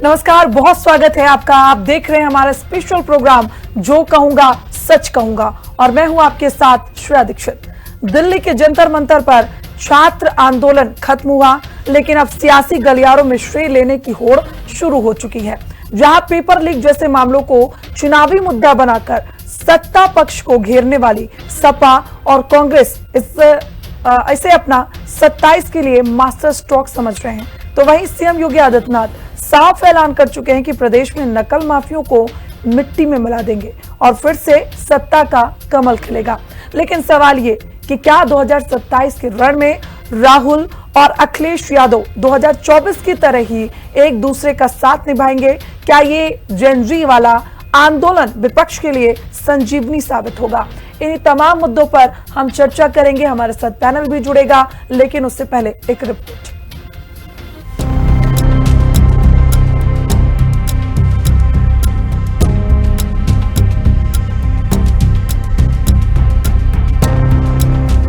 नमस्कार, बहुत स्वागत है आपका। आप देख रहे हैं हमारा स्पेशल प्रोग्राम जो कहूंगा सच कहूंगा और मैं हूं आपके साथ श्रेया दीक्षित। दिल्ली के जंतर मंतर पर छात्र आंदोलन खत्म हुआ, लेकिन अब सियासी गलियारों में श्रेय लेने की होड़ शुरू हो चुकी है, जहां पेपर लीक जैसे मामलों को चुनावी मुद्दा बनाकर सत्ता पक्ष को घेरने वाली सपा और कांग्रेस इसे अपना 27 के लिए मास्टर स्ट्रोक समझ रहे हैं। तो वहीं सीएम योगी आदित्यनाथ साफ ऐलान कर चुके हैं कि प्रदेश में नकल माफियों को मिट्टी में मिला देंगे और फिर से सत्ता का कमल खिलेगा। लेकिन सवाल ये कि क्या 2027 के रण में राहुल और अखिलेश यादव 2024 की तरह ही एक दूसरे का साथ निभाएंगे? क्या ये जेनजी वाला आंदोलन विपक्ष के लिए संजीवनी साबित होगा? इन्हीं तमाम मुद्दों पर हम चर्चा करेंगे। हमारे साथ पैनल भी जुड़ेगा, लेकिन उससे पहले एक रिपोर्ट।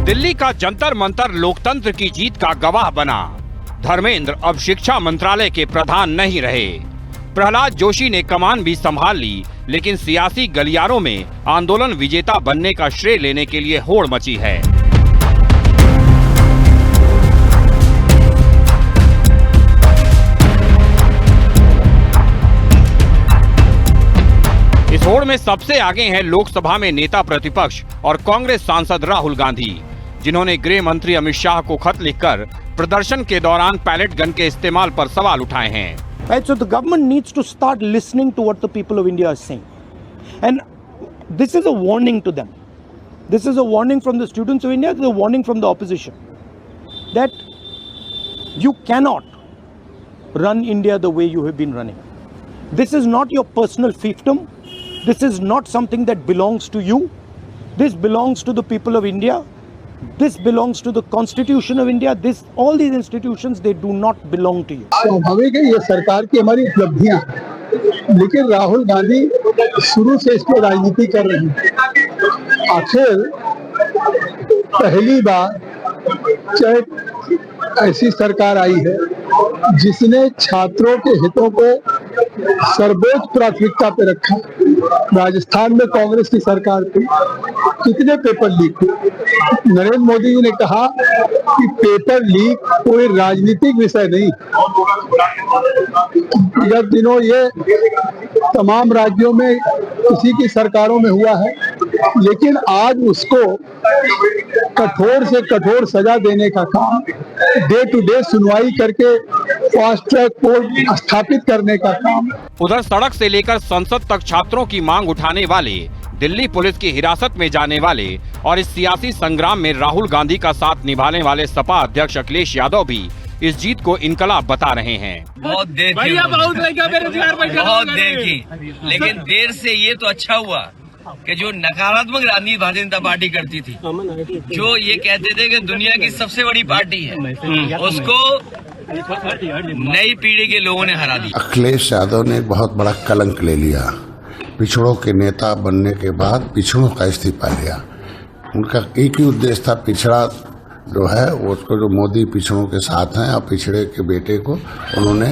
दिल्ली का जंतर मंतर लोकतंत्र की जीत का गवाह बना। धर्मेंद्र अब शिक्षा मंत्रालय के प्रधान नहीं रहे। प्रहलाद जोशी ने कमान भी संभाल ली, लेकिन सियासी गलियारों में आंदोलन विजेता बनने का श्रेय लेने के लिए होड़ मची है। इस होड़ में सबसे आगे हैं लोकसभा में नेता प्रतिपक्ष और कांग्रेस सांसद राहुल गांधी, जिन्होंने गृह मंत्री अमित शाह को खत लिखकर प्रदर्शन के दौरान पैलेट गन के इस्तेमाल पर सवाल उठाए हैं। Right, so the government needs to start listening to what the people of India are saying, and this is a warning to them. This is a warning from the students of India, the warning from the opposition, that you cannot run India the way you have been running. This is not your personal fiefdom. This is not something that belongs to you. This belongs to the people of India. This belongs to the Constitution of India. All these institutions, they do not belong to you. स्वाभाविक है, ये सरकार की हमारी उपलब्धियां हैं, लेकिन राहुल गांधी शुरू से इसमें राजनीति कर रहे हैं। आखिर पहली बार चाहे ऐसी सरकार आई है जिसने छात्रों के हितों को सर्वोच्च प्राथमिकता पे रखा। राजस्थान में कांग्रेस की सरकार थी, कितने पेपर लीक हुए। नरेंद्र मोदी जी ने कहा कि पेपर लीक कोई राजनीतिक विषय नहीं। जब दिनों ये तमाम राज्यों में किसी की सरकारों में हुआ है, लेकिन आज उसको कठोर से कठोर सजा देने का काम, डे टू डे सुनवाई करके फास्ट ट्रैक कोर्ट स्थापित करने का काम। उधर सड़क से लेकर संसद तक छात्रों की मांग उठाने वाले, दिल्ली पुलिस की हिरासत में जाने वाले और इस सियासी संग्राम में राहुल गांधी का साथ निभाने वाले सपा अध्यक्ष अखिलेश यादव भी इस जीत को इनकलाब बता रहे हैं। बहुत देर की, लेकिन देर से ये तो अच्छा हुआ कि जो नकारात्मक राजनीति भारतीय जनता पार्टी करती थी, जो ये कहते थे कि दुनिया की सबसे बड़ी पार्टी है, उसको नई पीढ़ी के लोगों ने हरा दिया। अखिलेश यादव ने बहुत बड़ा कलंक ले लिया। पिछड़ों के नेता बनने के बाद पिछड़ों का इस्तीफा लिया। उनका एक ही उद्देश्य था, पिछड़ा जो है उसको, जो मोदी पिछड़ों के साथ हैं, और पिछड़े के बेटे को उन्होंने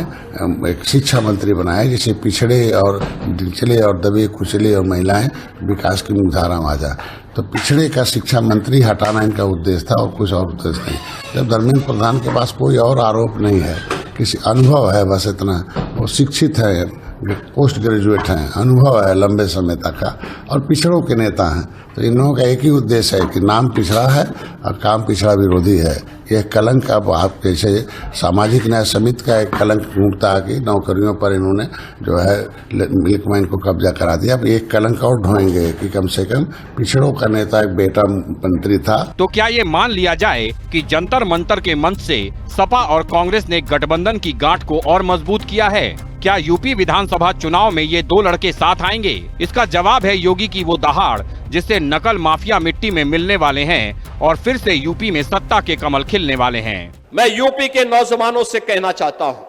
एक शिक्षा मंत्री बनाया, जिसे पिछड़े और निचले और दबे कुचले और महिलाएं विकास की मुख्यधारा में आ जाए। तो पिछड़े का शिक्षा मंत्री हटाना इनका उद्देश्य था और कुछ और उद्देश्य नहीं। जब धर्मेंद्र प्रधान के पास कोई और आरोप नहीं है, किसी अनुभव है, बस इतना, वो शिक्षित है, पोस्ट ग्रेजुएट हैं, अनुभव है लंबे समय तक का, और पिछड़ों के नेता हैं, तो इन लोगों का एक ही उद्देश्य है कि नाम पिछड़ा है और काम पिछड़ा विरोधी है। यह कलंक अब आप जैसे सामाजिक न्याय समिति का एक कलंक मुक्ता की नौकरियों पर इन्होंने जो है मिल्क माइन को कब्जा करा दिया। अब एक कलंक और ढोएंगे कि कम से कम पिछड़ों का नेता एक बेटा मंत्री था। तो क्या ये मान लिया जाए कि जंतर मंतर के मंच से सपा और कांग्रेस ने गठबंधन की गांठ को और मजबूत किया है? क्या यूपी विधानसभा चुनाव में ये दो लड़के साथ आएंगे? इसका जवाब है योगी की वो दहाड़, जिससे नकल माफिया मिट्टी में मिलने वाले हैं और फिर से यूपी में सत्ता के कमल खिलने वाले हैं। मैं यूपी के नौजवानों से कहना चाहता हूं,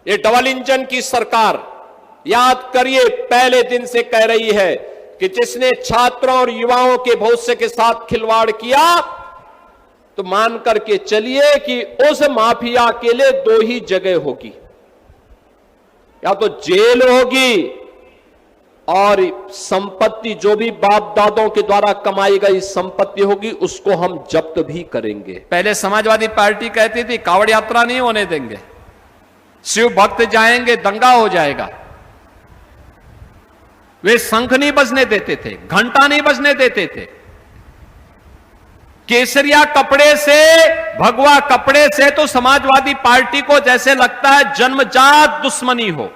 ये डबल इंजन की सरकार याद करिए पहले दिन से कह रही है कि जिसने छात्रों और युवाओं के भविष्य के साथ खिलवाड़ किया तो मान करके चलिए कि उस माफिया के लिए दो ही जगह होगी, या तो जेल होगी और संपत्ति जो भी बाप दादों के द्वारा कमाई गई संपत्ति होगी उसको हम जब्त भी करेंगे। पहले समाजवादी पार्टी कहती थी कावड़ यात्रा नहीं होने देंगे, शिव भक्त जाएंगे दंगा हो जाएगा। वे शंख नहीं बजने देते थे, घंटा नहीं बजने देते थे। केसरिया कपड़े से, भगवा कपड़े से तो समाजवादी पार्टी को जैसे लगता है जन्मजात दुश्मनी हो।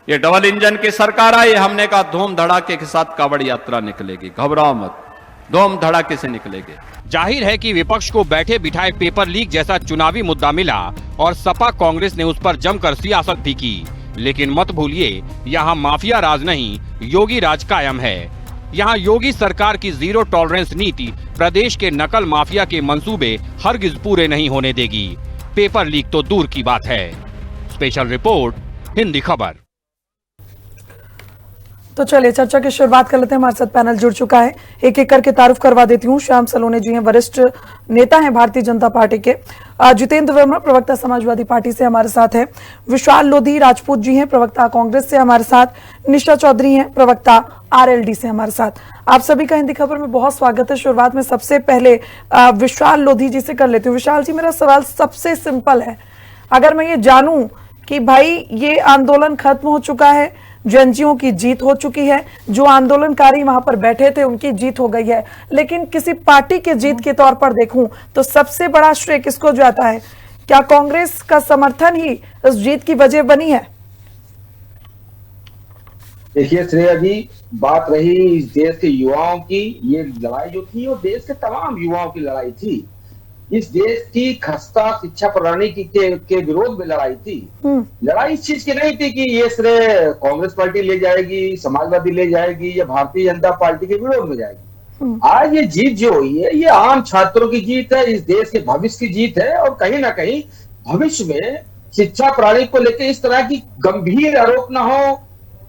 ये डबल इंजन की सरकार आई, हमने कहा धूम धड़ाके के साथ कावड़ यात्रा निकलेगी, घबराओ मत, धूम धड़ाके से निकलेगी। जाहिर है कि विपक्ष को बैठे बिठाए पेपर लीक जैसा चुनावी मुद्दा मिला और सपा कांग्रेस ने उस पर जमकर सियासत भी की। लेकिन मत भूलिए, यहाँ माफिया राज नहीं, योगी राज कायम है। यहाँ योगी सरकार की जीरो टॉलरेंस नीति प्रदेश के नकल माफिया के मंसूबे हरगिज पूरे नहीं होने देगी। पेपर लीक तो दूर की बात है। स्पेशल रिपोर्ट, हिंदी खबर। तो चलिए चर्चा की शुरुआत कर लेते हैं। हमारे साथ पैनल जुड़ चुका है, एक एक करके तारुफ करवा देती हूँ। श्याम सलोने जी हैं, वरिष्ठ नेता हैं भारतीय जनता पार्टी के। जितेंद्र वर्मा प्रवक्ता समाजवादी पार्टी से हमारे साथ है। विशाल लोधी राजपूत जी हैं, प्रवक्ता कांग्रेस से हमारे साथ। निशा चौधरी हैं, प्रवक्ता आरएलडी से हमारे साथ। आप सभी का हिंदी खबर में बहुत स्वागत है। शुरुआत में सबसे पहले विशाल लोधी जी से कर लेती हूँ। विशाल जी, मेरा सवाल सबसे सिंपल है। अगर मैं ये जानूं कि भाई ये आंदोलन खत्म हो चुका है, जनजीओं की जीत हो चुकी है, जो आंदोलनकारी वहां पर बैठे थे उनकी जीत हो गई है, लेकिन किसी पार्टी के जीत के तौर पर देखूं तो सबसे बड़ा श्रेय किसको जाता है? क्या कांग्रेस का समर्थन ही इस जीत की वजह बनी है? देखिए श्रेया जी, बात रही इस देश के युवाओं की, ये लड़ाई जो थी वो देश के तमाम युवाओं की लड़ाई थी। इस देश की खस्ता शिक्षा प्रणाली के विरोध में लड़ाई थी। लड़ाई इस चीज की नहीं थी कि ये श्रेय कांग्रेस पार्टी ले जाएगी, समाजवादी ले जाएगी या भारतीय जनता पार्टी के विरोध में जाएगी। आज ये जीत जो हुई है ये आम छात्रों की जीत है, इस देश के भविष्य की जीत है। और कहीं ना कहीं भविष्य में शिक्षा प्रणाली को लेकर इस तरह की गंभीर आरोप ना हो,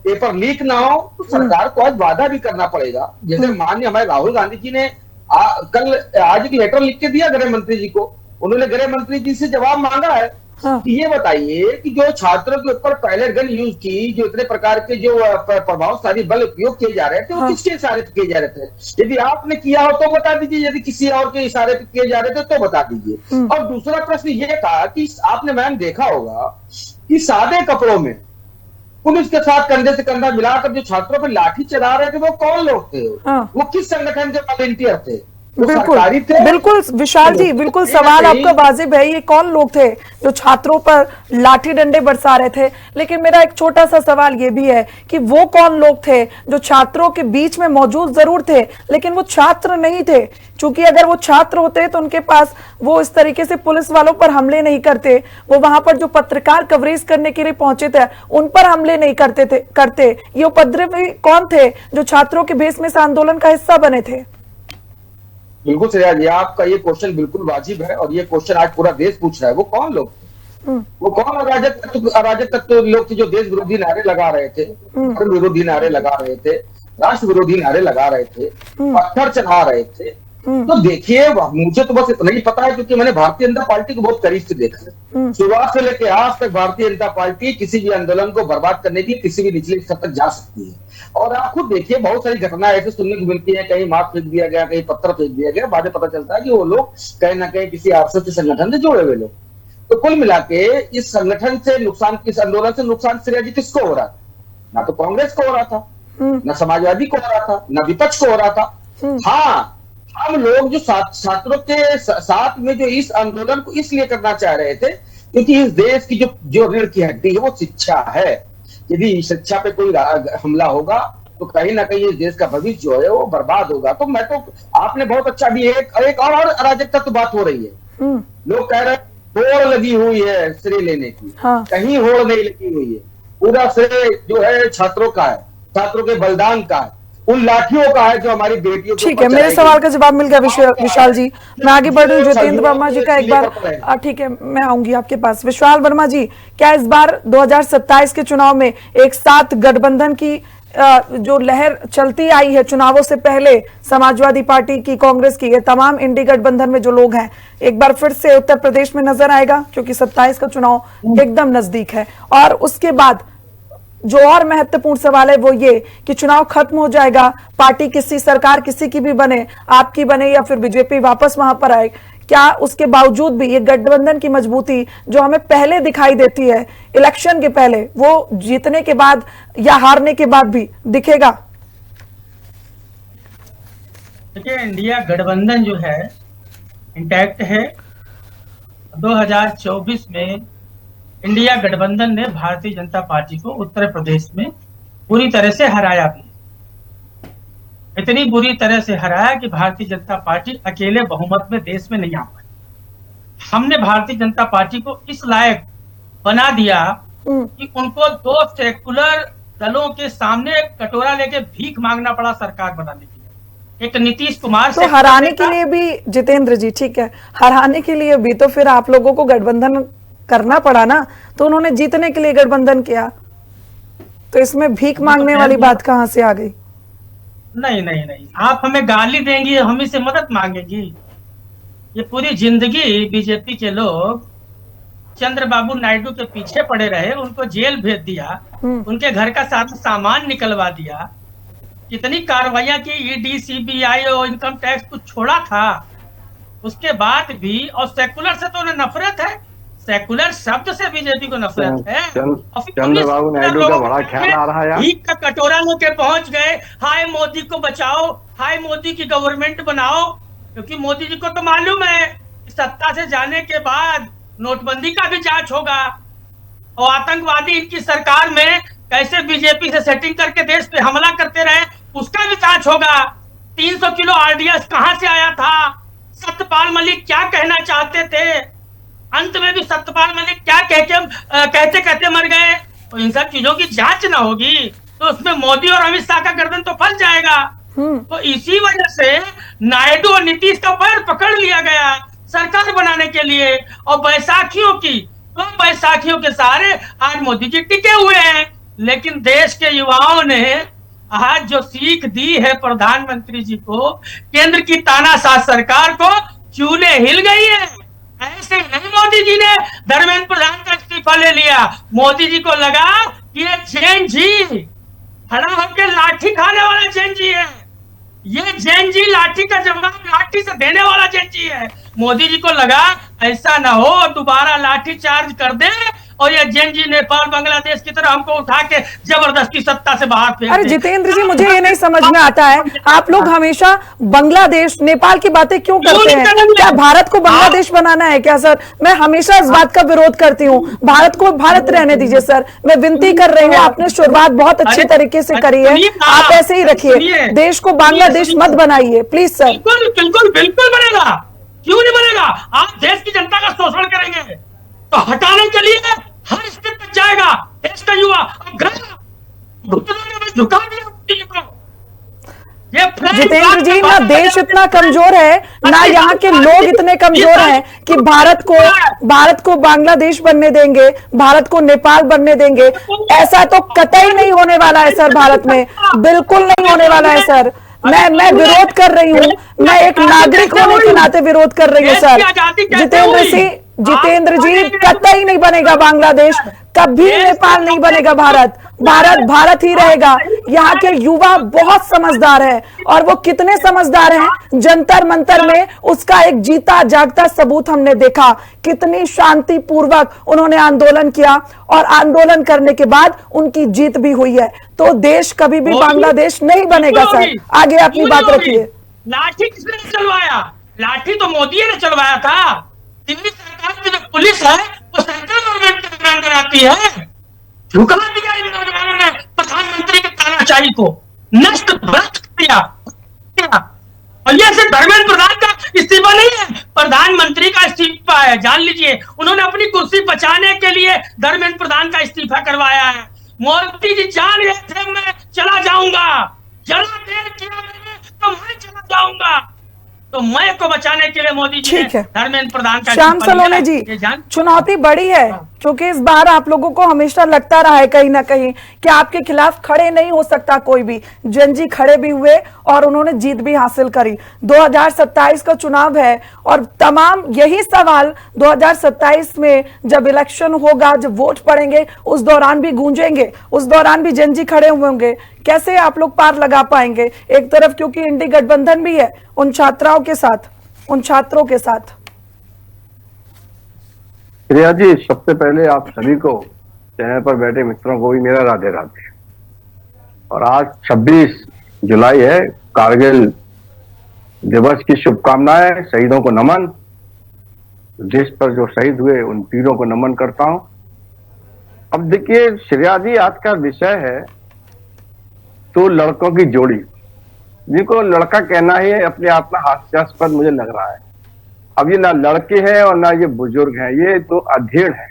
पेपर लीक ना हो, तो सरकार को आज वादा भी करना पड़ेगा। जैसे माननीय हमारे राहुल गांधी जी ने आज एक लेटर लिख के दिया गृह मंत्री जी को। उन्होंने गृह मंत्री जी से जवाब मांगा है कि ये बताइए कि जो छात्रों के ऊपर पैलेट गन यूज की, जो इतने प्रकार के जो प्रभावशाली बल उपयोग किए जा रहे थे, वो किसके इशारे पे किए जा रहे थे? यदि आपने किया हो तो बता दीजिए, यदि किसी और के इशारे पे किए जा रहे थे तो बता दीजिए। और दूसरा प्रश्न ये था कि आपने मैम देखा होगा कि सादे कपड़ों में पुलिस के साथ कंधे से कंधा मिलाकर जो छात्रों पर लाठी चला रहे थे वो कौन लोग थे? वो किस संगठन के वॉलंटियर थे? बिल्कुल विशाल जी, बिल्कुल सवाल आपका वाजिब है। ये कौन लोग थे जो छात्रों पर लाठी डंडे बरसा रहे थे? लेकिन मेरा एक छोटा सा सवाल ये भी है कि वो कौन लोग थे जो छात्रों के बीच में मौजूद जरूर थे लेकिन वो छात्र नहीं थे? क्योंकि अगर वो छात्र होते तो उनके पास वो इस तरीके से पुलिस वालों पर हमले नहीं करते, वो वहां पर जो पत्रकार कवरेज करने के लिए पहुंचे थे उन पर हमले नहीं करते। ये उपद्रवी कौन थे जो छात्रों के भेष में इस आंदोलन का हिस्सा बने थे? बिल्कुल श्रेया जी, आपका ये क्वेश्चन बिल्कुल वाजिब है और ये क्वेश्चन आज पूरा देश पूछ रहा है। वो कौन लोग थे? वो कौन अराजक तत्व लोग थे जो देश विरोधी नारे लगा रहे थे, धर्म विरोधी नारे लगा रहे थे, राष्ट्र विरोधी नारे लगा रहे थे, पत्थर चढ़ा रहे थे? तो देखिए, मुझे तो बस इतना ही पता है क्योंकि मैंने भारतीय जनता पार्टी को बहुत करीब से देखा है। शुरुआत से लेकर आज तक भारतीय जनता पार्टी किसी भी आंदोलन को बर्बाद करने की किसी भी निचले स्तर तक जा सकती है। और आप खुद देखिए, बहुत सारी घटनाएं ऐसे सुनने को मिलती है, कहीं मार फेंक दिया गया, कहीं पत्थर फेंक दिया गया, बाद में पता चलता है कि वो लोग कहीं ना कहीं किसी आरएसएस संगठन से जुड़े हुए लोग। तो कुल मिला के इस संगठन से नुकसान, किस आंदोलन से नुकसान श्रेया जी किसको हो रहा था? ना तो कांग्रेस को हो रहा था, ना समाजवादी को हो रहा था, ना विपक्ष को हो रहा था। हाँ, हम लोग जो छात्रों के साथ में जो इस आंदोलन को इसलिए करना चाह रहे थे क्योंकि इस देश की जो रीढ़ की हड्डी है वो शिक्षा है। यदि शिक्षा पे कोई हमला होगा तो कहीं ना कहीं इस देश का भविष्य जो है वो बर्बाद होगा। तो मैं तो, आपने बहुत अच्छा भी एक और अराजकता तो बात हो रही है। लोग कह रहे हैं होड़ लगी हुई है श्रेय लेने की। कहीं होड़ नहीं लगी हुई है, पूरा श्रेय जो है छात्रों का है, छात्रों के बलिदान का है, उन लाठियों का है जो हमारी बेटियों। ठीक है, मेरे सवाल का जवाब मिल गया विशाल जी। मैं आगे बढ़ रही हूँ जितेंद्र वर्मा जी का एक बार। ठीक है, मैं आऊंगी आपके पास। विशाल वर्मा जी, क्या इस बार 2027 के चुनाव में एक साथ गठबंधन की जो लहर चलती आई है चुनावों से पहले, समाजवादी पार्टी की, कांग्रेस की, ये तमाम इंडी गठबंधन में जो लोग हैं, एक बार फिर से उत्तर प्रदेश में नजर आएगा, क्योंकि 27 का चुनाव एकदम नजदीक है। और उसके बाद जो और महत्वपूर्ण सवाल है वो ये कि चुनाव खत्म हो जाएगा, पार्टी किसी, सरकार किसी की भी बने, आपकी बने या फिर बीजेपी वापस वहां पर आए, क्या उसके बावजूद भी ये गठबंधन की मजबूती जो हमें पहले दिखाई देती है इलेक्शन के पहले, वो जीतने के बाद या हारने के बाद भी दिखेगा? देखिए, इंडिया गठबंधन जो है इंटैक्ट है। 2024 में इंडिया गठबंधन ने भारतीय जनता पार्टी को उत्तर प्रदेश में पूरी तरह से हराया भी, इतनी बुरी तरह से हराया कि भारतीय जनता पार्टी अकेले बहुमत में देश में नहीं आ पाई। हमने भारतीय जनता पार्टी को इस लायक बना दिया कि उनको 2 सेकुलर दलों के सामने कटोरा लेके भीख मांगना पड़ा सरकार बनाने के लिए। एक नीतीश कुमार तो हराने के लिए भी, जितेंद्र जी ठीक है, हराने के लिए भी तो फिर आप लोगों को गठबंधन करना पड़ा ना, तो उन्होंने जीतने के लिए गठबंधन किया, तो इसमें भीख मांगने वाली बात कहां से आ गई? नहीं नहीं नहीं, आप हमें गाली देंगी, हम ही से मदद मांगेंगी? ये पूरी जिंदगी बीजेपी के लोग चंद्रबाबू नायडू के पीछे पड़े रहे, उनको जेल भेज दिया, उनके घर का सारा सामान निकलवा दिया, कितनी कार्रवाइयां की, ईडी, सीबीआई और इनकम टैक्स कुछ छोड़ा था, उसके बाद भी। और सेकुलर से तो उन्हें नफरत है, सेकुलर शब्द से बीजेपी को नफरत है। चंद्रबाबू नायडू का बड़ा ख्याल आ रहा है, भीख का कटोरा लेके पहुंच गए, हाय मोदी को बचाओ, हाय मोदी की गवर्नमेंट बनाओ, क्योंकि मोदी जी को तो मालूम है सत्ता से जाने के बाद नोटबंदी का भी जांच होगा और आतंकवादी इनकी सरकार में कैसे बीजेपी से सेटिंग करके देश पे हमला करते रहे उसका भी जांच होगा। 300 किलो आरडीएक्स कहां से आया था, सत्यपाल मलिक क्या कहना चाहते थे, अंत में भी सत्यपाल मलिक क्या कहते कहते मर गए। तो इन सब चीजों की जांच ना होगी तो उसमें मोदी और अमित शाह का गर्दन तो फंस जाएगा। तो इसी वजह से नायडू और नीतीश का पैर पकड़ लिया गया सरकार बनाने के लिए, और बैसाखियों की, तो बैसाखियों के सहारे आज मोदी जी टिके हुए हैं। लेकिन देश के युवाओं ने आज जो सीख दी है प्रधानमंत्री जी को, केंद्र की तानाशाह सरकार को, चूल्हे हिल गई है। ऐसे नहीं मोदी जी ने धर्मेंद्र प्रधान का इस्तीफा ले लिया। मोदी जी को लगा कि ये जैन जी खड़ा होकर लाठी खाने वाला जैन जी है, ये जैन जी लाठी का जवाब लाठी से देने वाला जैन जी है। मोदी जी को लगा ऐसा ना हो दोबारा लाठी चार्ज कर दे और ये जैन जी नेपाल बांग्लादेश की तरह हमको उठा के जबरदस्ती सत्ता से बाहर फेंक दे। अरे जितेंद्र जी, मुझे ये नहीं समझ में आता है, आप लोग हमेशा बांग्लादेश, नेपाल की बातें क्यों करते हैं? क्या भारत को बांग्लादेश बनाना है क्या सर? मैं हमेशा इस बात का विरोध करती हूँ, भारत को भारत रहने दीजिए सर, मैं विनती कर रही हूँ। आपने शुरुआत बहुत अच्छी तरीके से करी है, आप ऐसे ही रखिए, देश को बांग्लादेश मत बनाइए प्लीज सर। बिल्कुल बिल्कुल बिल्कुल बनेगा, क्यों नहीं बनेगा? आप देश की जनता का शोषण करेंगे तो हटाने के लिए हर स्टेप तक जाएगा देश का युवा। जितेंद्र जी, ना देश इतना कमजोर है, ना यहाँ के लोग इतने कमजोर हैं कि भारत को बांग्लादेश बनने देंगे, भारत को नेपाल बनने देंगे। ऐसा तो कतई नहीं होने वाला है सर, भारत में बिल्कुल नहीं होने वाला है सर। मैं विरोध कर रही हूँ, मैं एक नागरिक होने के नाते विरोध कर रही हूँ सर। जितेंद्र जी, कतई नहीं बनेगा बांग्लादेश, कभी नेपाल नहीं बनेगा, भारत ही रहेगा। यहाँ के युवा बहुत समझदार है, और वो कितने समझदार हैं, जंतर मंतर में उसका एक जीता जागता सबूत हमने देखा। कितनी शांतिपूर्वक उन्होंने आंदोलन किया, और आंदोलन करने के बाद उनकी जीत भी हुई है। तो देश कभी भी बांग्लादेश नहीं बनेगा सर। आगे अपनी बात रखिए। लाठी किसने चलवाया? लाठी तो मोदी ने चलवाया था। दिल्ली सरकार की जो पुलिस है वो सेंट्रल गवर्नमेंट के दौरान कराती है। झुका दिया इन नौजवानों ने प्रधानमंत्री के तानाशाही को, नष्ट भ्रष्ट किया। और ये सिर्फ धर्मेंद्र प्रधान का इस्तीफा नहीं है, प्रधानमंत्री का इस्तीफा है। जान लीजिए, उन्होंने अपनी कुर्सी बचाने के लिए धर्मेंद्र प्रधान का इस्तीफा करवाया है। मोदी जी जान रहे थे मैं चला जाऊंगा, जरा देर किया मैंने तो मैं चला जाऊंगा। तो मैं को बचाने के लिए मोदी जी ने ठीक है। धर्मेंद्र प्रधान का श्याम इस्तीफा लिया सलोने है। जी, ये जान चुनौती बड़ी है क्योंकि इस बार आप लोगों को हमेशा लगता रहा है कहीं ना कहीं कि आपके खिलाफ खड़े नहीं हो सकता कोई भी। जनजी खड़े भी हुए और उन्होंने जीत भी हासिल करी। 2027 का चुनाव है और तमाम यही सवाल 2027 में जब इलेक्शन होगा, जब वोट पड़ेंगे, उस दौरान भी गूंजेंगे, उस दौरान भी जनजी खड़े हुए होंगे। कैसे आप लोग पार लगा पाएंगे? एक तरफ क्योंकि इंडी गठबंधन भी है उन छात्राओं के साथ, उन छात्रों के साथ। प्रिया जी, सबसे पहले आप सभी को, चैनल पर बैठे मित्रों को भी मेरा राधे राधे। और आज 26 जुलाई है, कारगिल दिवस की शुभकामनाएं, शहीदों को नमन। देश पर जो शहीद हुए उन वीरों को नमन करता हूं। अब देखिए श्रेया जी, आज का विषय है तो लड़कों की जोड़ी, जिनको लड़का कहना ही अपने आप में हास्यास्पद मुझे लग रहा है। अब ये ना लड़के हैं और ना ये बुजुर्ग हैं, ये तो अधेड़ है।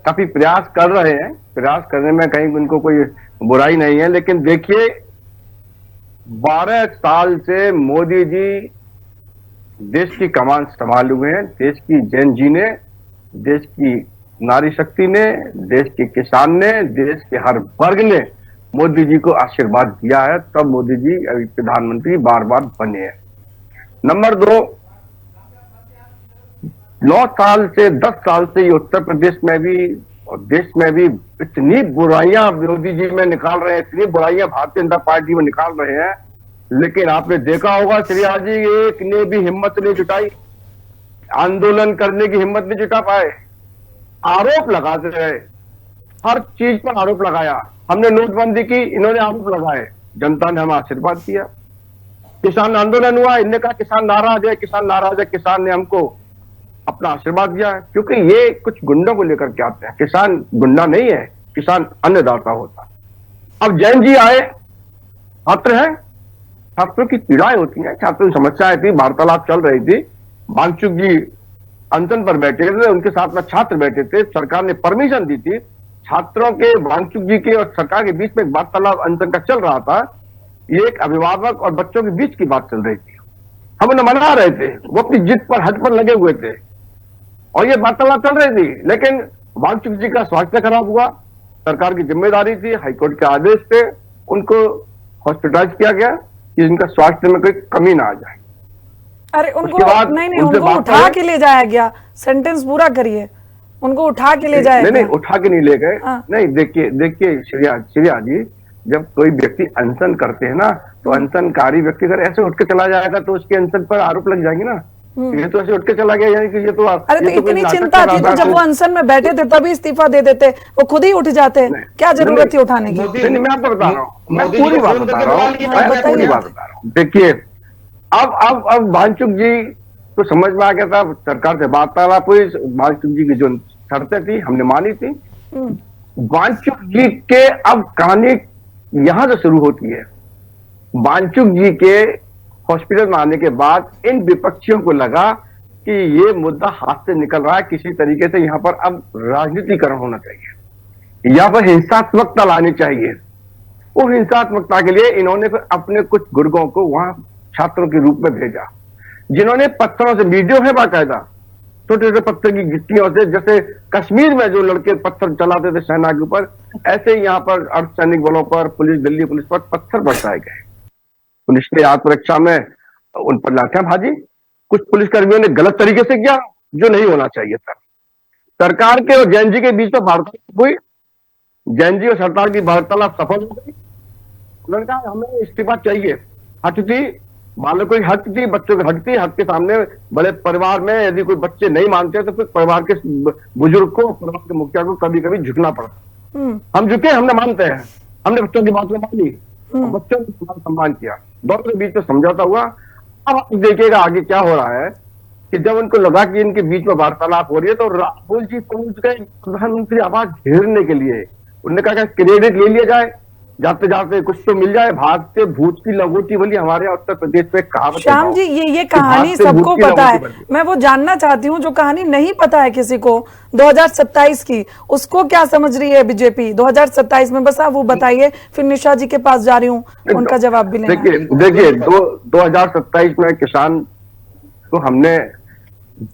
काफी प्रयास कर रहे हैं, प्रयास करने में कहीं उनको कोई बुराई नहीं है, लेकिन देखिए 12 साल से मोदी जी देश की कमान संभाले हुए हैं। देश की जैन जी ने, देश की नारी शक्ति ने, देश के किसान ने, देश के हर वर्ग ने मोदी जी को आशीर्वाद दिया है, तब मोदी जी अभी प्रधानमंत्री बार बार बने हैं। नंबर 2, 9 साल से 10 साल से ये उत्तर प्रदेश में भी और देश में भी इतनी बुराइयां मोदी जी में निकाल रहे हैं, इतनी बुराइयां भारतीय जनता पार्टी में निकाल रहे हैं, लेकिन आपने देखा होगा श्रेया जी, एक ने भी हिम्मत नहीं जुटाई, आंदोलन करने की हिम्मत नहीं जुटा पाए, आरोप लगाते रहे, हर चीज पर आरोप लगाया। हमने नोटबंदी की, इन्होंने आरोप लगाए, जनता ने हमें आशीर्वाद दिया। किसान आंदोलन हुआ, इनने कहा किसान नाराज है, किसान नाराज है, किसान ने हमको अपना आशीर्वाद दिया है, क्योंकि ये कुछ गुंडों को लेकर के आते हैं। किसान गुंडा नहीं है, किसान अन्नदाता होता। अब जैन जी आए, छात्र हैं, छात्रों की पीड़ाएं होती हैं, छात्रों की समस्याएं थी, वार्तालाप चल रही थी। वांगचुक जी अनशन पर बैठे थे, उनके साथ में छात्र बैठे थे, सरकार ने परमिशन दी थी। छात्रों के, वांगचुक जी के और सरकार के बीच में एक वार्तालाप अनशन का चल रहा था। ये एक अभिभावक और बच्चों के बीच की बात चल रही थी। हम उन्हें मना रहे थे, वो अपनी जिद पर, हट पर लगे हुए थे और ये वार्तालाप चल रही थी। लेकिन वांगचुक जी का स्वास्थ्य खराब हुआ, सरकार की जिम्मेदारी थी, हाईकोर्ट के आदेश थे, उनको हॉस्पिटलाइज किया गया कि इनका स्वास्थ्य में कोई कमी ना आ जाए। अरे उनको नहीं, उनको उठा के ले जाया गया। सेंटेंस पूरा करिए। उनको उठा के ले जाया गया। नहीं, उठा के नहीं ले गए। नहीं, देखिए श्रेया जी, जब कोई व्यक्ति अनशन करते हैं ना, तो अनशनकारी व्यक्ति अगर ऐसे उठ के चला जाएगा तो उसके अनशन पर आरोप लग जाएंगे ना। ये तो ऐसे उठ के चला गया, यानी कि ये तो अरे तो इतनी चिंता थी तो जब वो अनशन में बैठे थे तभी इस्तीफा दे देते, वो खुद ही उठ जाते। क्या जरूरत थी उठाने की? मैं आपको बता रहा हूँ, मैं पूरी बात बता रहा हूँ। देखिए अब वांगचुक जी को समझ में आ गया था, सरकार से वार्तालाप हुई, वांगचुक जी की जो शर्तें थी हमने मानी थी। वांगचुक जी के अब कहानी यहां से शुरू होती है। वांगचुक जी के हॉस्पिटल में आने के बाद इन विपक्षियों को लगा कि ये मुद्दा हाथ से निकल रहा है, किसी तरीके से यहाँ पर अब राजनीतिकरण होना चाहिए, यहाँ पर हिंसात्मकता लानी चाहिए। वो हिंसात्मकता के लिए इन्होंने फिर अपने कुछ गुर्गों को वहां छात्रों के रूप में भेजा, जिन्होंने पत्थरों से, वीडियो है बाकायदा, छोटे छोटे पत्थर की गिट्टियों से, जैसे कश्मीर में जो लड़के पत्थर चलाते थे सेना के ऊपर, ऐसे यहाँ पर अर्धसैनिक बलों पर, पुलिस, दिल्ली पुलिस पर पत्थर बरसाए गए। पुलिस ने आत्मरक्षा में उन पर लाठियां भाजी। कुछ पुलिसकर्मियों ने गलत तरीके से किया, जो नहीं होना चाहिए था। सरकार के और जैन जी के बीच में वार्तालाप हुई, जैन जी और सरकार की वार्तालाप सफल हो गई। उन्होंने कहा हमें इस्तीफा चाहिए। हट थी, बालकों की हक थी, बच्चों की हक थी। हक के सामने बड़े परिवार में यदि कोई बच्चे नहीं मानते तो फिर परिवार के बुजुर्ग को, परिवार के मुखिया को कभी कभी झुकना पड़ता। हम झुके, हमने मानते हैं, हमने बच्चों की बात में मानी, बच्चों ने सम्मान किया, दोनों के बीच में समझौता हुआ। अब आप देखिएगा आगे क्या हो रहा है कि जब उनको लगा कि इनके बीच में वार्तालाप हो रही है तो राहुल जी पहुंच गए प्रधानमंत्री आवास घेरने के लिए। उन्होंने कहा कि क्रेडिट ले लिया जाए, जाते जाते कुछ तो मिल जाए, भागते भूत की लंगोटी बोली हमारे यहाँ उत्तर प्रदेश में कहावत है। श्याम जी, ये कहानी सबको पता है, मैं वो जानना चाहती हूँ जो कहानी नहीं पता है किसी को 2027 की, उसको क्या समझ रही है बीजेपी 2027 में? बस आप वो बताइए, फिर निशा जी के पास जा रही हूँ, उनका जवाब भी लेना। देखिए 2027 में किसान को हमने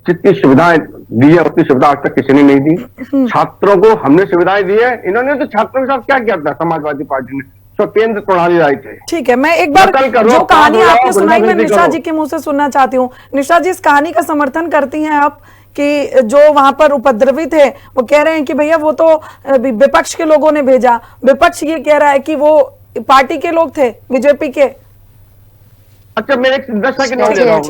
जितनी सुविधाएं दी है उतनी सुविधा आज तक किसी ने नहीं दी। छात्रों को हमने सुविधाएं दी है। इन्होंने तो छात्रों के साथ क्या किया था समाजवादी पार्टी ने? स्वतंत्र प्रणाली लाई थी। ठीक है, मैं एक बार जो कहानी आपने सुनाई मैं निशा जी के मुंह से सुनना चाहती हूँ। निशा जी, इस कहानी का समर्थन करती हैं आप कि जो वहां पर उपद्रवी थे वो कह रहे हैं कि भैया वो तो विपक्ष के लोगों ने भेजा, विपक्ष ये कह रहा है कि वो पार्टी के लोग थे, बीजेपी के? अच्छा, मैं 10 सेकंड और दे रहा हूं।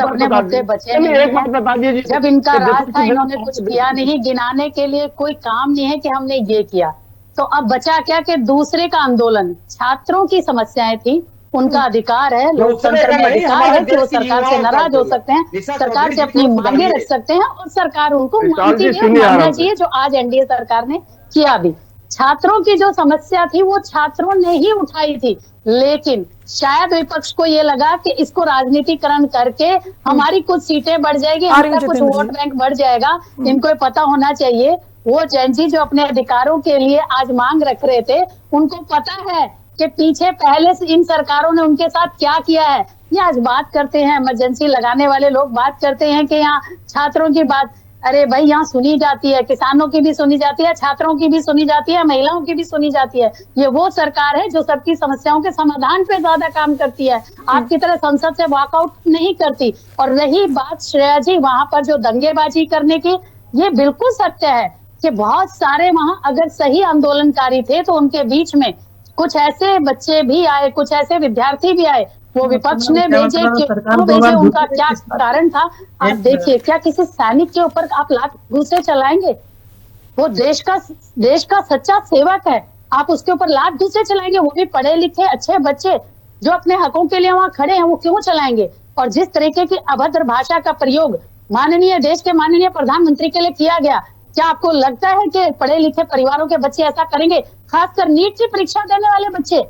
अपने मुद्दे बचे नहीं। जब इनका राज था इन्होंने कुछ किया नहीं, गिनाने के लिए कोई काम नहीं है कि हमने ये किया। तो अब बचा क्या कि दूसरे का आंदोलन, छात्रों की समस्याएं थी, उनका अधिकार है, लोकतंत्र में अधिकार है कि वो सरकार से नाराज हो सकते हैं, सरकार से अपनी मांगे रख सकते हैं और सरकार उनको मानती है, मानना चाहिए, जो आज एनडीए सरकार ने किया भी। छात्रों की जो समस्या थी वो छात्रों ने ही उठाई थी, लेकिन शायद विपक्ष को ये लगा कि इसको राजनीतिकरण करके हमारी कुछ सीटें बढ़ जाएगी, हमारा कुछ वोट बैंक बढ़ जाएगा। इनको पता होना चाहिए, वो जैनजी जो अपने अधिकारों के लिए आज मांग रख रहे थे, उनको पता है कि पीछे पहले से इन सरकारों ने उनके साथ क्या किया है। ये आज बात करते हैं, इमरजेंसी लगाने वाले लोग बात करते हैं कि यहाँ छात्रों की बात, अरे भाई यहाँ सुनी जाती है, किसानों की भी सुनी जाती है, छात्रों की भी सुनी जाती है, महिलाओं की भी सुनी जाती है। ये वो सरकार है जो सबकी समस्याओं के समाधान पे ज्यादा काम करती है, आपकी तरह संसद से वॉकआउट नहीं करती। और रही बात श्रेया जी वहां पर जो दंगेबाजी करने की, ये बिल्कुल सत्य है कि बहुत सारे वहां अगर सही आंदोलनकारी थे तो उनके बीच में कुछ ऐसे बच्चे भी आए, कुछ ऐसे विद्यार्थी भी आए, वो विपक्ष ने भेजे, क्यों भेजे, उनका क्या कारण था? आप देखिए, क्या किसी सैनिक के ऊपर आप लाख घूसे चलाएंगे? वो देश का सच्चा सेवक है, आप उसके ऊपर लाख घूसे चलाएंगे? वो भी पढ़े लिखे अच्छे बच्चे जो अपने हकों के लिए वहां खड़े हैं, वो क्यों चलाएंगे? और जिस तरीके की अभद्र भाषा का प्रयोग देश के माननीय प्रधानमंत्री के लिए किया गया, क्या आपको लगता है कि पढ़े लिखे परिवारों के बच्चे ऐसा करेंगे? खासकर नीट की परीक्षा देने वाले बच्चे,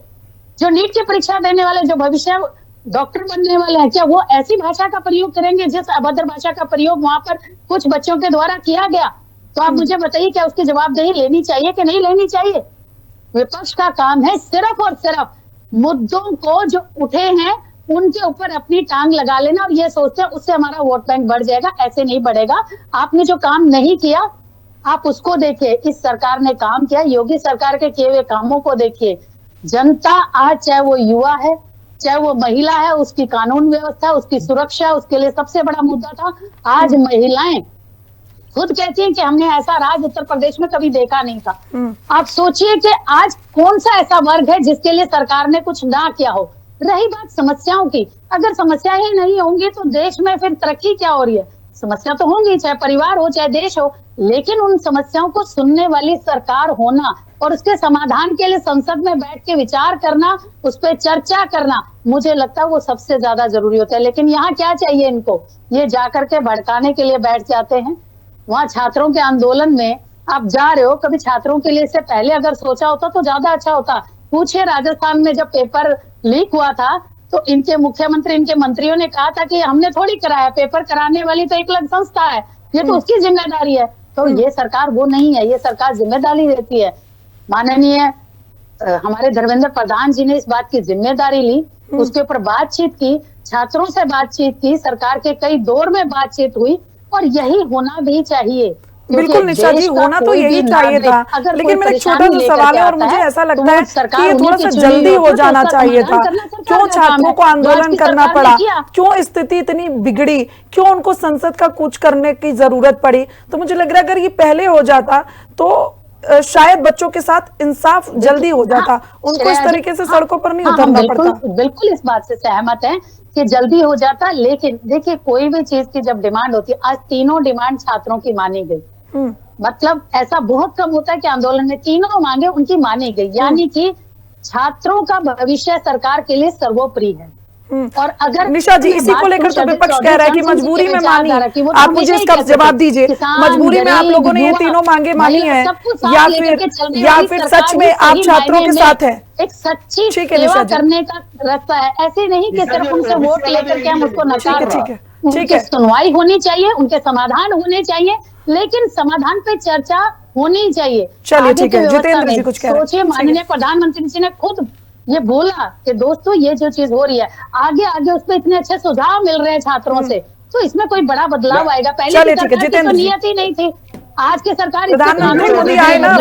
जो नीट की परीक्षा देने वाले, जो भविष्य डॉक्टर बनने वाले हैं, क्या वो ऐसी भाषा का प्रयोग करेंगे जिस अभद्र भाषा का प्रयोग वहां पर कुछ बच्चों के द्वारा किया गया? तो आप मुझे बताइए, क्या उसकी जवाबदेही लेनी चाहिए कि नहीं लेनी चाहिए? विपक्ष का काम है सिर्फ और सिर्फ मुद्दों को जो उठे हैं उनके ऊपर अपनी टांग लगा लेना और ये सोचते हैं उससे हमारा वोट बैंक बढ़ जाएगा। ऐसे नहीं बढ़ेगा। आपने जो काम नहीं किया आप उसको देखिए, इस सरकार ने काम किया, योगी सरकार के किए हुए कामों को देखिए। जनता आज, चाहे वो युवा है, चाहे वो महिला है, उसकी कानून व्यवस्था, उसकी सुरक्षा उसके लिए सबसे बड़ा मुद्दा था। आज महिलाएं खुद कहती हैं कि हमने ऐसा राज उत्तर प्रदेश में कभी देखा नहीं था। आप सोचिए कि आज कौन सा ऐसा वर्ग है जिसके लिए सरकार ने कुछ ना किया हो। रही बात समस्याओं की, अगर समस्या ही नहीं होंगी तो देश में फिर तरक्की क्या हो रही है? समस्या तो होंगी, चाहे परिवार हो चाहे देश हो, लेकिन उन समस्याओं को सुनने वाली सरकार होना और उसके समाधान के लिए संसद में बैठ के विचार करना, उस पर चर्चा करना, मुझे लगता है वो सबसे ज्यादा जरूरी होता है। लेकिन यहाँ क्या चाहिए इनको? ये जाकर के भड़काने के लिए बैठ जाते हैं। वहां छात्रों के आंदोलन में आप जा रहे हो, कभी छात्रों के लिए इससे पहले अगर सोचा होता तो ज्यादा अच्छा होता। पूछे, राजस्थान में जब पेपर लीक हुआ था तो इनके मुख्यमंत्री, इनके मंत्रियों ने कहा था कि हमने थोड़ी कराया, पेपर कराने वाली तो एक अलग संस्था है, ये तो उसकी जिम्मेदारी है। तो ये सरकार वो नहीं है, ये सरकार जिम्मेदारी लेती है। माननीय हमारे धर्मेंद्र प्रधान जी ने इस बात की जिम्मेदारी ली, उसके ऊपर बातचीत की, छात्रों से बातचीत की, सरकार के कई दौर में बातचीत हुई और यही होना भी चाहिए। बिल्कुल निशा जी, होना तो यही चाहिए था। लेकिन मेरा छोटा सा सवाल है और मुझे ऐसा लगता है कि ये थोड़ा सा जल्दी हो जाना चाहिए था। क्यों छात्रों को आंदोलन करना पड़ा? क्यों स्थिति इतनी बिगड़ी? क्यों उनको संसद का कूच करने की जरूरत पड़ी? तो मुझे लग रहा है अगर ये पहले हो जाता तो शायद बच्चों के साथ इंसाफ जल्दी हो जाता, उनको इस तरीके से सड़कों पर नहीं उतरना पड़ता। बिल्कुल इस बात से सहमत है कि जल्दी हो जाता। लेकिन देखिए, कोई भी चीज की जब डिमांड होती है, आज तीनों डिमांड छात्रों की मानी गई। मतलब ऐसा बहुत कम होता है कि आंदोलन में तीनों मांगे उनकी मानी गई, यानी कि छात्रों का भविष्य सरकार के लिए सर्वोपरि है। और अगर निशा जी, इसी को लेकर तो विपक्ष कह रहा है कि मजबूरी में मानी। आप मुझे इसका जवाब दीजिए, मजबूरी में आप लोगों ने ये तीनों मांगे मानी है या फिर सच में आप छात्रों के साथ हैं? एक सच्ची सेवा करने का रास्ता है, ऐसे नहीं कि सिर्फ उनसे वोट लेकर के हम उसको नकार रहे हैं। उनकी सुनवाई होनी चाहिए, उनके समाधान होने चाहिए, लेकिन समाधान पे चर्चा होनी चाहिए। चलिए ठीक है, जितेंद्र जी कुछ कह रहे हैं। सोचिए, माननीय प्रधानमंत्री जी ने खुद ये बोला कि दोस्तों ये जो चीज हो रही है आगे आगे उस पर इतने अच्छे सुझाव मिल रहे हैं छात्रों से, तो इसमें कोई बड़ा बदलाव आएगा। पहले की सरकार की तो नियत ही नहीं थी, आज की सरकार प्रधानमंत्री मोदी आए ना,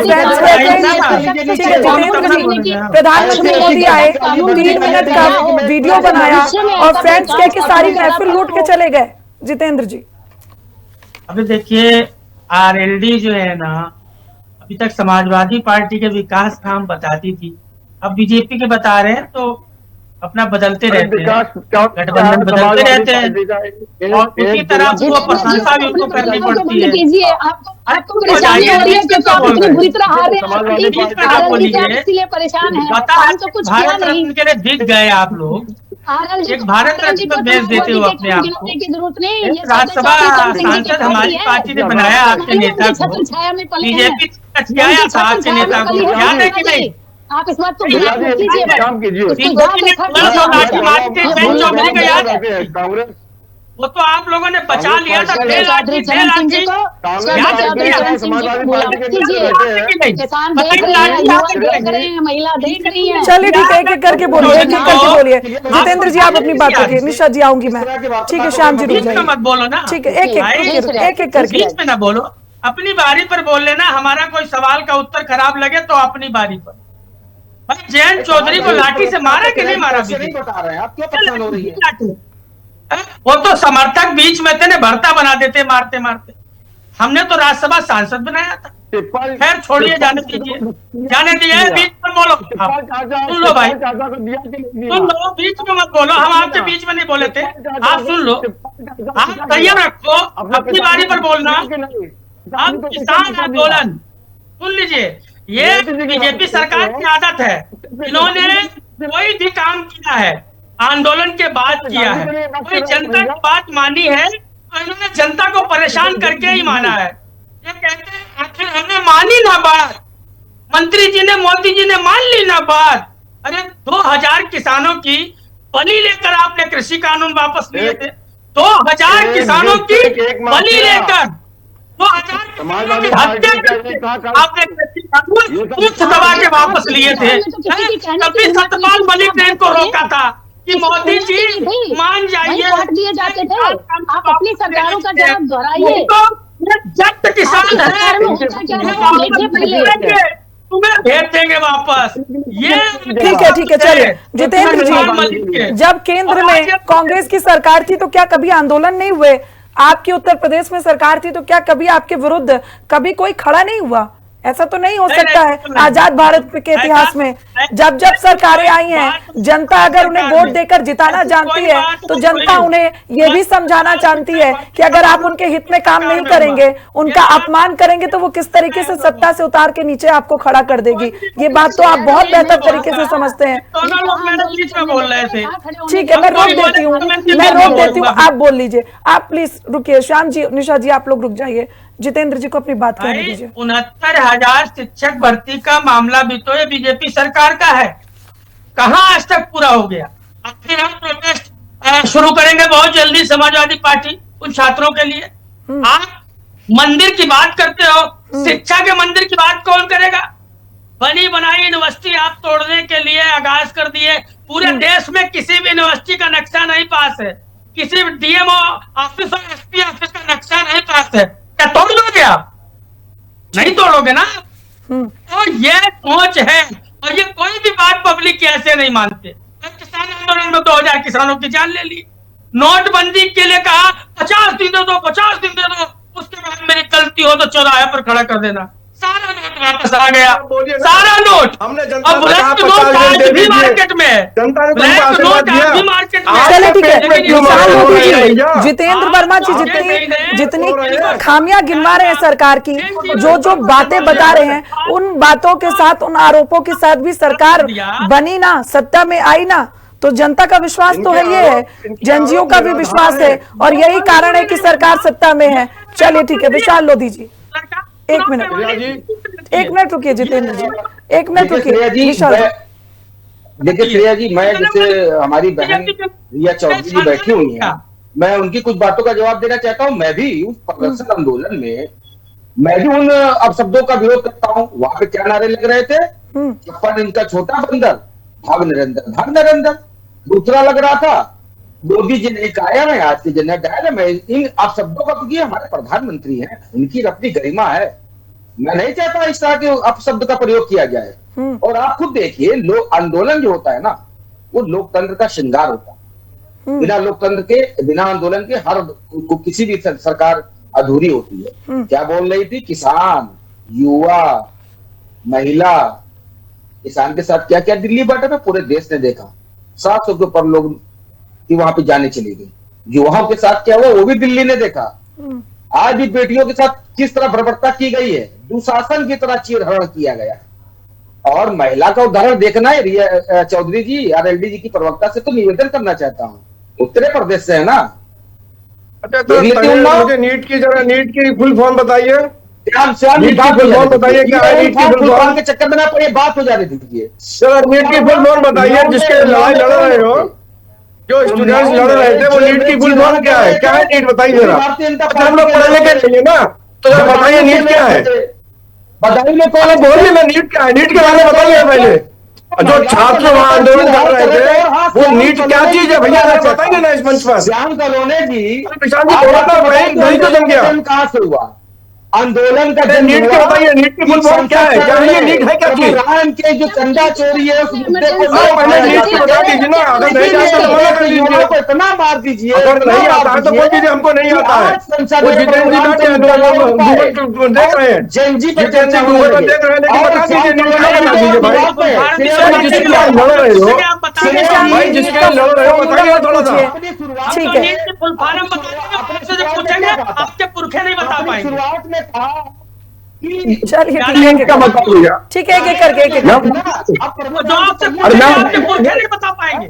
प्रधानमंत्री मोदी आए, 3 मिनट का वीडियो बनाया और फ्रेंड्स कह के सारी महफिल लूट के चले गए। जितेंद्र जी, अभी देखिए आरएलडी जो है ना, अभी तक समाजवादी पार्टी के विकास काम बताती थी, अब बीजेपी के बता रहे हैं, तो अपना बदलते रहते हैं, गठबंधन बदलते रहते हैं और उसी तरह वो प्रशंसा भी उनको करनी पड़ती है। आपको परेशानी हो रही है क्योंकि आप इतनी बुरी तरह हार रहे हैं, इसलिए परेशान है। तो कुछ भारत रत्न के लिए दिख गए आप लोग, एक भारत रत्न को भेज देते हो अपने आप को। राज्यसभा सांसद हमारी पार्टी ने बनाया आपके नेता को, बीजेपी खिलाया था आपके नेता को, याद है कि नहीं? आप इस बात को कीजिए, वो तो आप लोगों ने बचा लिया था। किसान देख रहे हैं, महिला देख रही है। चलिए ठीक है, एक एक करके बोलिए, एक एक करके बोलिए। जितेंद्र जी आप अपनी बात रखिए, निशा जी आऊंगी मैं, ठीक है, श्याम जी रुक जाइए, मत बोलो ना, ठीक है, एक एक करके बीच में ना बोलो, अपनी बारी पर बोल लेना। हमारा कोई सवाल का उत्तर खराब लगे तो अपनी बारी पर। भाई जयंत चौधरी को लाठी से मारा कि नहीं मारा? बता रहे हैं आप, क्यों परेशान हो रही है? वो तो समर्थक बीच में थे, भरता बना देते मारते मारते। हमने तो राज्यसभा सांसद बनाया था। खैर छोड़िए, जाने दीजिए, जाने दीजिए। बीच में बोलो, सुन लो भाई, सुन लो, बीच में मत बोलो। हम आपके बीच में नहीं बोले थे, आप सुन लो, आप संयम रखो, अपनी बारी पर बोलना। आप किसान आंदोलन सुन लीजिए, ये बीजेपी सरकार की आदत है। इन्होंने कोई भी काम किया है आंदोलन के बाद किया है, कोई जनता की बात मानी है तो इन्होंने जनता को परेशान करके ही माना है। ये कहते हैं आखिर हमने मानी ना बात, मंत्री जी ने, मोदी जी ने मान ली ना बात। अरे 2000 किसानों की बलि लेकर आपने कृषि कानून वापस लिए थे, 2000 किसानों की बलि लेकर 2000 किसानों की हत्या करके आपने कृषि कानून कुछ दबा के वापस लिए थे। कभी सतपाल मलिक ने इनको रोका था कि मोदी जी मान जाइए, काट दिए जाते थे। आप अपनी सरकारों का जवाब दोहराइए। जब किसान है तुम्हें भेज देंगे वापस। ये ठीक है, चलिए जितेंद्र जी, जब केंद्र में कांग्रेस की सरकार थी तो क्या कभी आंदोलन नहीं हुए? आपके उत्तर प्रदेश में सरकार थी तो क्या कभी आपके विरुद्ध कभी कोई खड़ा नहीं हुआ? ऐसा तो नहीं हो सकता है। आजाद भारत के इतिहास में जब जब सरकारें आई हैं, जनता अगर उन्हें वोट देकर जिताना जानती है तो जनता उन्हें ये भी समझाना जानती है कि अगर आप उनके हित में काम नहीं करेंगे, उनका अपमान करेंगे तो वो किस तरीके से सत्ता से उतार के नीचे आपको खड़ा कर देगी। ये बात तो आप बहुत बेहतर तरीके से समझते हैं। ठीक है, मैं रोक देती हूँ, आप बोल लीजिए। आप प्लीज रुकिए, श्याम जी, निशा जी आप लोग रुक जाइए, जितेंद्र जी को अपनी बात कहने दीजिए। 69,000 शिक्षक भर्ती का मामला भी तो ये बीजेपी सरकार का है, कहां आज तक पूरा हो गया? फिर हम प्रोटेस्ट शुरू करेंगे बहुत जल्दी, समाजवादी पार्टी उन छात्रों के लिए। आप मंदिर की बात करते हो, शिक्षा के मंदिर की बात कौन करेगा? बनी बनाई यूनिवर्सिटी आप तोड़ने के लिए आगाज कर दिए। पूरे देश में किसी भी यूनिवर्सिटी का नक्शा नहीं पास है, किसी डीएमओ ऑफिस और एसपी ऑफिस का नक्शा नहीं पास है। क्या तोड़ दोगे आप? नहीं तोड़ोगे ना। तो ये सोच है, और ये कोई भी बात पब्लिक की ऐसे नहीं मानते। किसान आंदोलन में 2000 किसानों की जान ले ली। नोटबंदी के लिए कहा 50 दिन दे दो, 50 दिन दे दो, उसके बाद मेरी गलती हो तो चौराहे पर खड़ा कर देना। सारा नोट वापस आ गया, सारा नोट। अब ब्लैक नोट आज भी मार्केट में, ब्लैक नोट आज भी मार्केट में। चलिए ठीक है, जितेंद्र वर्मा जी जितनी खामियां गिनवा रहे हैं सरकार की, जो बातें बता रहे हैं, उन बातों के साथ, उन आरोपों के साथ भी सरकार बनी ना, सत्ता में आई ना, तो जनता का विश्वास तो है, ये है जनजियों का भी विश्वास है, और यही कारण है कि सरकार सत्ता में है। चलिए ठीक है, विशाल लोधी जी 1 मिनट रुकिए, जितेंद्र जी 1 मिनट रुकिए। विशाल देखिए श्रेया जी, मैं जैसे हमारी बहन रिया चौधरी जी बैठी हुई है, मैं उनकी कुछ बातों का जवाब देना चाहता हूँ। मैं भी उस प्रदर्शन आंदोलन में मैं भी उन अपशब्दों का विरोध करता हूँ। वहां पे क्या नारे लग रहे थे? चप्पन इनका छोटा बंदर, भाग नरेंद्र, भाग नरेंद्र। दूसरा लग रहा था मोदी जी ने काया है आज के जनरल डायल में। इन अपशब्दों का, क्योंकि हमारे प्रधानमंत्री हैं, उनकी अपनी गरिमा है, मैं नहीं चाहता इस तरह के अपशब्द का प्रयोग किया जाए। और आप खुद देखिए, आंदोलन जो होता है ना, वो लोकतंत्र का श्रृंगार होता है। बिना लोकतंत्र के, बिना आंदोलन के हर किसी भी सरकार अधूरी होती है। क्या बोल रही थी? किसान, युवा, महिला, किसान के साथ क्या क्या दिल्ली बैठक में पूरे देश ने देखा। 700 के ऊपर लोग की वहां पे जाने चली गई। युवाओं के साथ क्या हुआ वो भी दिल्ली ने देखा। आज भी बेटियों के साथ किस तरह बर्बरता की गई है, दुशासन की तरह चीरहरण किया गया। और महिला का उदाहरण देखना है। रिया चौधरी जी, आरएलडी जी की प्रवक्ता से तो निवेदन करना चाहता हूँ, उत्तर प्रदेश से है ना। अच्छा, तो मुझे नीट की फुल फॉर्म बताइए। नीट की फुल फॉर्म बताइए, क्या है नीट की फुल फॉर्म के चक्कर में ना पड़िए, बात हो जाने दीजिए। सर नीट की फुल फॉर्म बताइए, जिसके लड़ाई लड़ रहे हो, जो स्टूडेंट्स लड़ रहे थे, वो नीट की फुल फॉर्म क्या है? क्या है नीट बताइए जरा। अच्छा, हम लोग पढ़े लिखे नहीं है ना, तो जरा बताइए नीट क्या है। बताइए कौन बोलिए ना, नीट क्या है, नीट के बारे में बताइए पहले। जो छात्र वहां आंदोलन कर रहे थे, वो नीट क्या चीज है भैया, बताइए ना इस मंच पर। श्याम कलोने जी, प्रशांत जी बोला था वही तो जम गया। कहां से हुआ आंदोलन का? नीट के बताइए, नीट की फुल फॉर्म क्या है? क्या ये नीट है क्या चीज? के जो चंदा चोरी है, उस मुद्दे को पहले नीट की बता दीजिए ना। अगर नहीं आता तो मना कर दीजिए, इतना मार दीजिए। अगर नहीं आता है तो कोई चीज हमको नहीं आता है। वो जितेंद्र जी बैठे हैं, देख रहे हैं, जितेंद्र जी देख रहे हैं, लेकिन बता दीजिए नीट का बता दीजिए भाई। जिसके लिए लड़ रहे हो भाई, जिसके लिए लड़ रहे हो बताइए थोड़ा सा। ठीक है, आपके पुरखे नहीं बता पाएंगे। शुरुआत में था चलिए ठीक है, एक एक करके एक एक आपके पुरखे नहीं बता पाएंगे।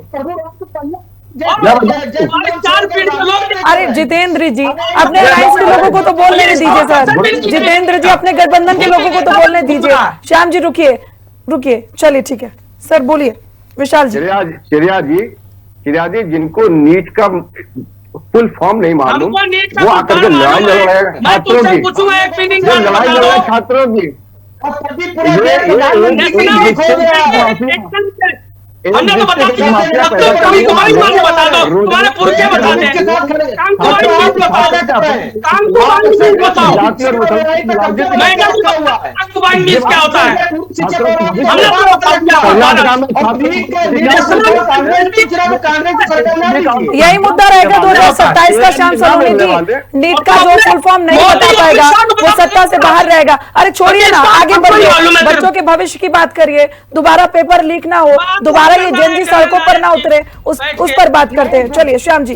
अरे जितेंद्र जी, अपने अलायंस के लोगों को तो बोलने दीजिए सर। जितेंद्र जी, अपने गठबंधन के लोगों को तो बोलने दीजिए। श्याम जी रुकिए, चलिए ठीक है सर, बोलिए। विशाल जी। चिड़िया जी, जिनको नीट का फुल फॉर्म नहीं मालूम, वो आकर के लड़ाई लड़ रहे हैं छात्रों की, लड़ाई लड़ रहे हैं छात्रों की। यही मुद्दा रहेगा 2027 का। श्याम सलोनी जी, नीट का जो फुल फॉर्म नहीं बता पाएगा वो सत्ता से बाहर रहेगा। अरे छोड़िए ना, आगे बढ़िए, बच्चों के भविष्य की बात करिए। दोबारा पेपर लीक ना हो, दोबारा ये जेनजी सड़कों पर ना उतरे, उस पर बात करते हैं। चलिए श्याम जी,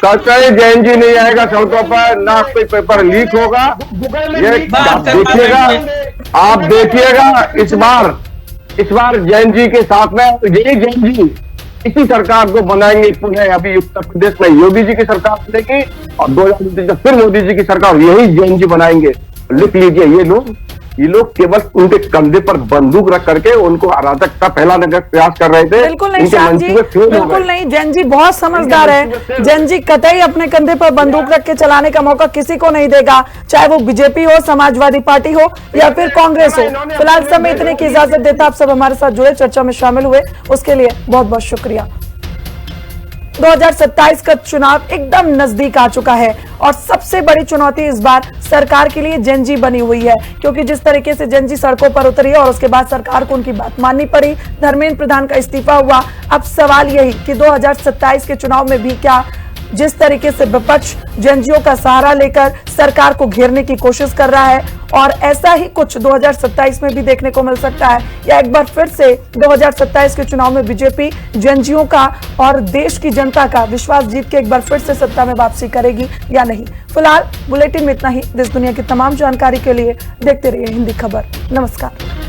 कहीं जैन जी नहीं आएगा सड़कों पर, ना कोई पेपर लीक होगा। ये आप देखिएगा इस बार जैन जी के साथ में यही जैन जी इसी सरकार को बनाएंगे पुनः। अभी उत्तर प्रदेश में योगी जी की सरकार बनेगी और 2029 फिर मोदी जी की सरकार, यही जैन जी बनाएंगे। लिख लीजिए, ये लोग केवल उनके कंधे पर बंदूक रख करके उनको अराजकता फैलाने का प्रयास कर रहे थे। बिल्कुल नहीं श्याम जी, बिल्कुल नहीं। जैन जी बहुत समझदार है। जैन जी कतई अपने कंधे पर बंदूक रख के चलाने का मौका किसी को नहीं देगा, चाहे वो बीजेपी हो, समाजवादी पार्टी हो या फिर कांग्रेस हो। फिलहाल समय इतने की इजाजत देता, आप सब हमारे साथ जुड़े, चर्चा में शामिल हुए, उसके लिए बहुत बहुत शुक्रिया। 2027 का चुनाव एकदम नजदीक आ चुका है और सबसे बड़ी चुनौती इस बार सरकार के लिए जेनजी बनी हुई है, क्योंकि जिस तरीके से जेनजी सड़कों पर उतरी है और उसके बाद सरकार को उनकी बात माननी पड़ी, धर्मेंद्र प्रधान का इस्तीफा हुआ। अब सवाल यही कि 2027 के चुनाव में भी क्या जिस तरीके से विपक्ष जेनजीओ का सहारा लेकर सरकार को घेरने की कोशिश कर रहा है, और ऐसा ही कुछ 2027 में भी देखने को मिल सकता है, या एक बार फिर से 2027 के चुनाव में बीजेपी जेनजीओ का और देश की जनता का विश्वास जीत के एक बार फिर से सत्ता में वापसी करेगी या नहीं। फिलहाल बुलेटिन में इतना ही। देश दुनिया की तमाम जानकारी के लिए देखते रहिए हिंदी खबर। नमस्कार।